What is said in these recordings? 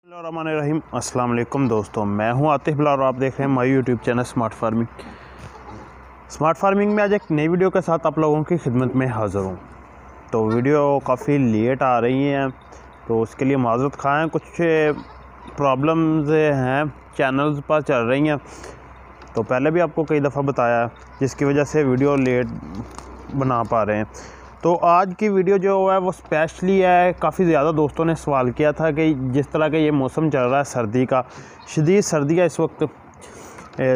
रहीम अस्सलाम वालेकुम दोस्तों, मैं हूं आतिफ बिलाल और आप देख रहे हैं my YouTube channel smart farming में आज एक नई वीडियो के साथ आप लोगों की खिदमत में हाज़िर हूं। तो वीडियो काफ़ी लेट आ रही हैं, तो उसके लिए माज़रत खा हैं। कुछ प्रॉब्लम्स हैं चैनल्स पर चल रही हैं, तो पहले भी आपको कई दफ़ा बताया है, जिसकी वजह से वीडियो लेट बना पा रहे हैं। तो आज की वीडियो जो है वो स्पेशली है। काफ़ी ज़्यादा दोस्तों ने सवाल किया था कि जिस तरह का ये मौसम चल रहा है सर्दी का, शदीद सर्दी है इस वक्त,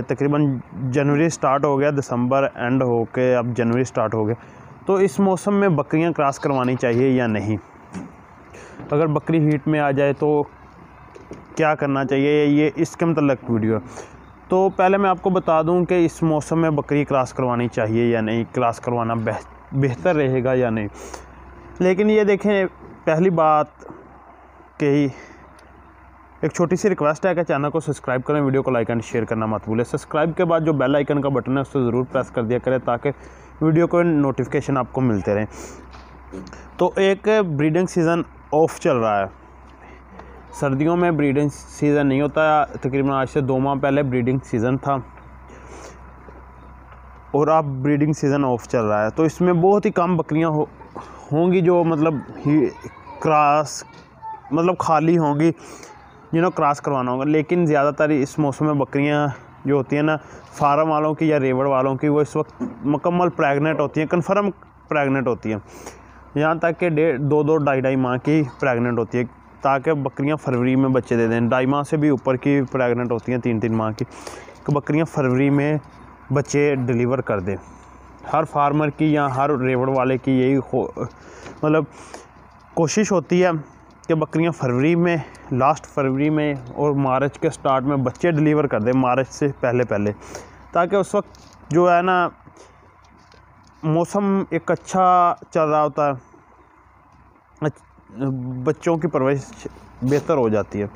तकरीबन जनवरी स्टार्ट हो गया, दिसंबर एंड हो के अब जनवरी स्टार्ट हो गया। तो इस मौसम में बकरियां क्रॉस करवानी चाहिए या नहीं, अगर बकरी हीट में आ जाए तो क्या करना चाहिए, ये इसके मतलब वीडियो है। तो पहले मैं आपको बता दूं कि इस मौसम में बकरी क्रॉस करवानी चाहिए या नहीं, क्रॉस करवाना बेहतर रहेगा या नहीं। लेकिन ये देखें, पहली बात कि एक छोटी सी रिक्वेस्ट है कि चैनल को सब्सक्राइब करें, वीडियो को लाइक एंड शेयर करना मत भूलें। सब्सक्राइब के बाद जो बेल आइकन का बटन है उसको ज़रूर प्रेस कर दिया करें, ताकि वीडियो को नोटिफिकेशन आपको मिलते रहें। तो एक ब्रीडिंग सीज़न ऑफ चल रहा है। सर्दियों में ब्रीडिंग सीज़न नहीं होता, तकरीबन आज से 2 माह पहले ब्रीडिंग सीज़न था और अब ब्रीडिंग सीज़न ऑफ चल रहा है। तो इसमें बहुत ही कम बकरियां होंगी जो क्रॉस खाली होंगी, जिन्होंने क्रॉस करवाना होगा। लेकिन ज़्यादातर इस मौसम में बकरियां जो होती हैं ना, फार्म वालों की या रेवड़ वालों की, वो इस वक्त मुकम्मल प्रेग्नेंट होती हैं, कन्फर्म प्रेग्नेंट होती हैं। यहाँ तक कि 2-2 माह की प्रेग्नेंट होती है, ताकि बकरियां फरवरी में बच्चे दे दें। 2.5 माह से भी ऊपर की प्रेग्नेंट होती हैं, 3-3 माह की, तो बकरियां फरवरी में बच्चे डिलीवर कर दें। हर फार्मर की या हर रेवड़ वाले की यही कोशिश होती है कि बकरियां फरवरी में, लास्ट फरवरी में और मार्च के स्टार्ट में बच्चे डिलीवर कर दें, मार्च से पहले, ताकि उस वक्त जो है ना मौसम एक अच्छा चल रहा होता है, बच्चों की परवरिश बेहतर हो जाती है।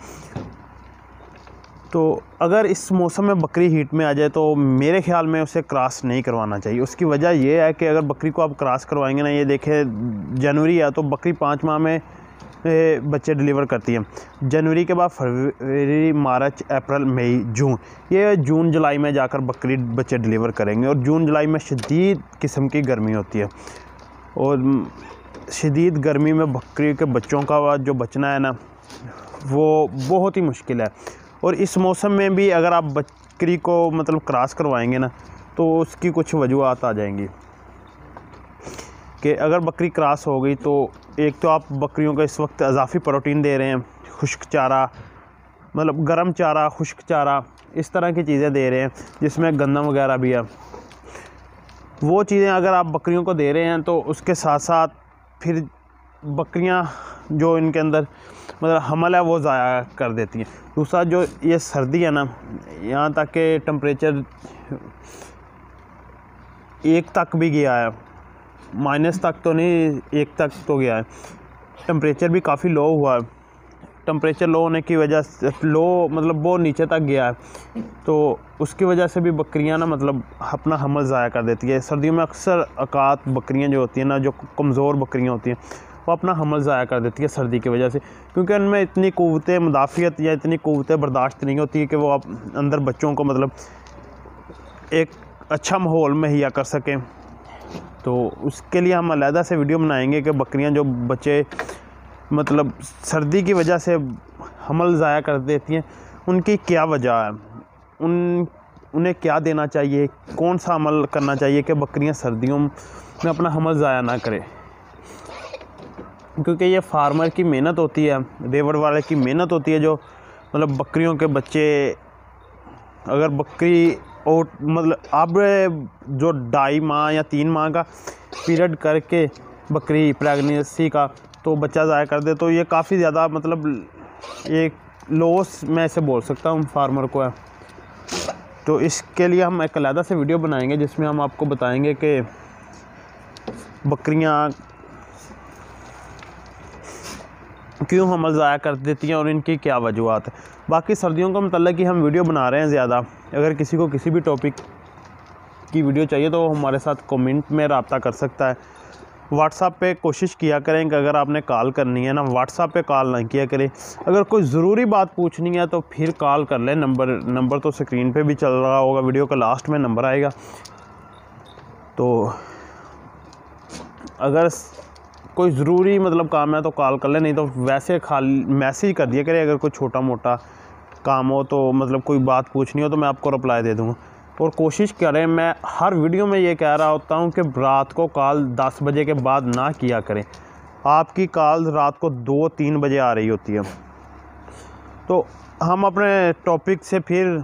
तो अगर इस मौसम में बकरी हीट में आ जाए तो मेरे ख्याल में उसे क्रॉस नहीं करवाना चाहिए। उसकी वजह यह है कि अगर बकरी को आप क्रॉस करवाएंगे ना, ये देखें जनवरी है तो बकरी 5 माह में बच्चे डिलीवर करती है। जनवरी के बाद फरवरी, मार्च, अप्रैल, मई, जून, ये जून जुलाई में जाकर बकरी बच्चे डिलीवर करेंगे। और जून जुलाई में शदीद किस्म की गर्मी होती है, और शदीद गर्मी में बकरी के बच्चों का जो बचना है ना, वो बहुत ही मुश्किल है। और इस मौसम में भी अगर आप बकरी को क्रॉस करवाएंगे ना, तो उसकी कुछ वजूहत आ जाएंगी कि अगर बकरी क्रॉस हो गई तो एक तो आप बकरियों को इस वक्त इजाफी प्रोटीन दे रहे हैं, खुश्क चारा, गर्म चारा, खुश्क चारा, इस तरह की चीज़ें दे रहे हैं जिसमें गंदम वगैरह भी है। वो चीज़ें अगर आप बकरियों को दे रहे हैं तो उसके साथ साथ फिर बकरियां जो इनके अंदर हमल है वो ज़ाया कर देती हैं। दूसरा जो ये सर्दी है ना, यहाँ तक कि टेम्परेचर 1 तक भी गया है, माइनस तक तो नहीं, 1 तक तो गया है। टेम्परेचर भी काफ़ी लो हुआ है। टेम्परेचर लो होने की वजह से वो नीचे तक गया है, तो उसकी वजह से भी बकरियां ना अपना हमल ज़ाया कर देती है। सर्दियों में अक्सर औकात बकरियां जो होती हैं ना, जो कमज़ोर बकरियां होती हैं, वो अपना हमल ज़ाया कर देती है सर्दी की वजह से, क्योंकि उनमें इतनी क़ुव्वत मुदाफ़ियत या इतनी क़ुव्वत बर्दाश्त नहीं होती है कि वो अंदर बच्चों को एक अच्छा माहौल मुहैया कर सकें। तो उसके लिए हम अलहदा से वीडियो बनाएंगे कि बकरियां जो बच्चे सर्दी की वजह से हमल ज़ाया कर देती हैं, उनकी क्या वजह है, उन्हें क्या देना चाहिए, कौन सा अमल करना चाहिए कि बकरियां सर्दियों में अपना हमल ज़ाया ना करें। क्योंकि ये फार्मर की मेहनत होती है, रेवड़ वाले की मेहनत होती है, जो बकरियों के बच्चे, अगर बकरी और अब जो 2.5 माह या 3 माह का पीरियड करके बकरी प्रेगनेंसी का तो बच्चा ज़ाया कर दे, तो ये काफ़ी ज़्यादा एक लॉस मैं इसे बोल सकता हूँ फार्मर को है। तो इसके लिए हम एक अलहदा से वीडियो बनाएंगे जिसमें हम आपको बताएंगे कि बकरियाँ क्यों हमल ज़ाया कर देती हैं और इनकी क्या वजूहत है। बाकी सर्दियों का मतलब कि हम वीडियो बना रहे हैं ज़्यादा। अगर किसी को किसी भी टॉपिक की वीडियो चाहिए तो हमारे साथ कमेंट में रब्ता कर सकता है। व्हाट्सएप पे कोशिश किया करें कि अगर आपने कॉल करनी है ना, व्हाट्सएप पे कॉल ना किया करें। अगर कोई ज़रूरी बात पूछनी है तो फिर कॉल कर लें। नंबर तो स्क्रीन पे भी चल रहा होगा, वीडियो का लास्ट में नंबर आएगा। तो अगर कोई ज़रूरी मतलब काम है तो कॉल कर लें, नहीं तो वैसे खाली मैसेज कर दिया करें। अगर कोई छोटा मोटा काम हो तो मतलब कोई बात पूछनी हो तो मैं आपको रिप्लाई दे दूँगा। और कोशिश करें, मैं हर वीडियो में ये कह रहा होता हूँ कि रात को कॉल 10 बजे के बाद ना किया करें। आपकी कॉल रात को 2-3 बजे आ रही होती है। तो हम अपने टॉपिक से फिर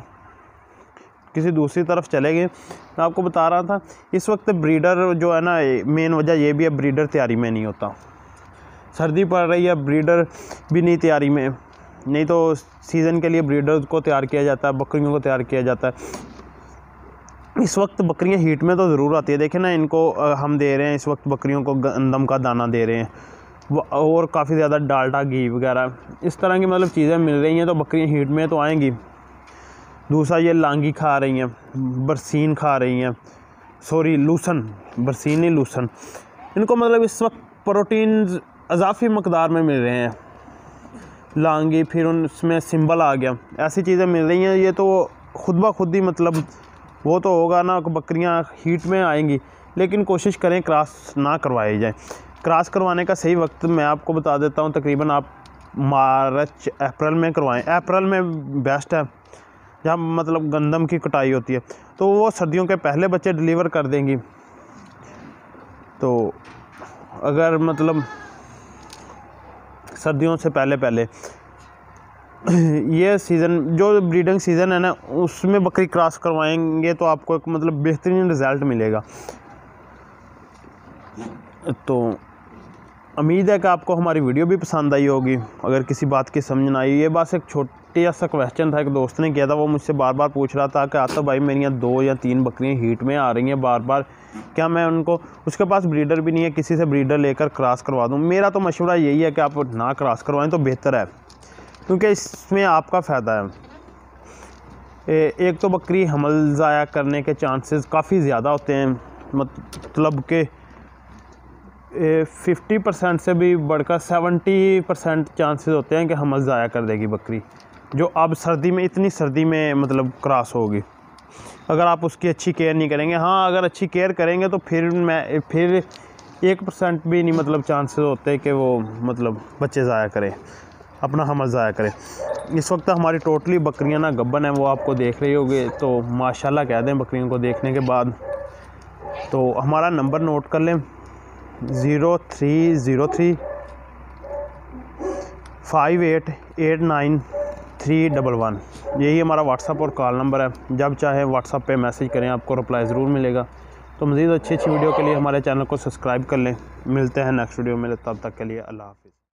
किसी दूसरी तरफ चले गए। मैं आपको बता रहा था इस वक्त ब्रीडर जो है ना, मेन वजह ये भी है ब्रीडर तैयारी में नहीं होता। सर्दी पड़ रही है, ब्रीडर भी नहीं तैयारी में, नहीं तो सीज़न के लिए ब्रीडर को तैयार किया जाता है, बकरियों को तैयार किया जाता है। इस वक्त बकरियां हीट में तो ज़रूर आती है। देखें ना, इनको हम दे रहे हैं इस वक्त बकरियों को गंदम का दाना दे रहे हैं और काफ़ी ज़्यादा डालडा घी वगैरह इस तरह की मतलब चीज़ें मिल रही हैं, तो बकरियां हीट में तो आएंगी। दूसरा ये लांगी खा रही हैं, बरसीन खा रही हैं, सॉरी लूसन, बरसीन नहीं लूसन। इनको मतलब इस वक्त प्रोटीन अजाफी मकदार में मिल रहे हैं। लांगी, फिर उनमें सिंबल आ गया, ऐसी चीज़ें मिल रही हैं। ये तो खुद ब खुद ही मतलब वो तो होगा ना कि बकरियां हीट में आएंगी, लेकिन कोशिश करें क्रॉस ना करवाई जाए। क्रॉस करवाने का सही वक्त मैं आपको बता देता हूं, तकरीबन आप मार्च अप्रैल में करवाएं। अप्रैल में बेस्ट है, जहाँ मतलब गंदम की कटाई होती है, तो वो सर्दियों के पहले बच्चे डिलीवर कर देंगी। तो अगर मतलब सर्दियों से पहले ये सीज़न जो ब्रीडिंग सीज़न है ना, उसमें बकरी क्रॉस करवाएंगे तो आपको एक मतलब बेहतरीन रिज़ल्ट मिलेगा। तो उम्मीद है कि आपको हमारी वीडियो भी पसंद आई होगी। अगर किसी बात की समझ ना आई, ये बस एक छोटा सा क्वेश्चन था, एक दोस्त ने किया था, वो मुझसे बार बार पूछ रहा था कि आतिफ भाई मेरी 2 या 3 बकरियाँ हीट में आ रही हैं बार बार, क्या मैं उनको, उसके पास ब्रीडर भी नहीं है, किसी से ब्रीडर लेकर क्रॉस करवा दूँ? मेरा तो मशवरा यही है कि आप ना क्रॉस करवाएं तो बेहतर है, क्योंकि इसमें आपका फ़ायदा है। एक तो बकरी हमल ज़ाया करने के चांसेस काफ़ी ज़्यादा होते हैं, मतलब के 50% से भी बढ़कर 70% चांसेस होते हैं कि हमल ज़ाया कर देगी बकरी, जो अब सर्दी में, इतनी सर्दी में मतलब क्रॉस होगी, अगर आप उसकी अच्छी केयर नहीं करेंगे। हाँ, अगर अच्छी केयर करेंगे तो फिर 1% भी नहीं मतलब चांसेस होते कि वो मतलब बच्चे ज़ाया करें, अपना हमल ज़ाया करें। इस वक्त हमारी टोटली बकरियां ना गब्बन है, वो आपको देख रही होगी, तो माशाल्लाह कह दें बकरियों को देखने के बाद। तो हमारा नंबर नोट कर लें, 0303 5889 यही हमारा व्हाट्सअप और कॉल नंबर है। जब चाहे व्हाट्सअप पे मैसेज करें, आपको रिप्लाई ज़रूर मिलेगा। तो मज़ीद अच्छी वीडियो के लिए हमारे चैनल को सब्सक्राइब कर लें। मिलते हैं नेक्स्ट वीडियो में, तब तक के लिए अल्लाह हाफ़िज़।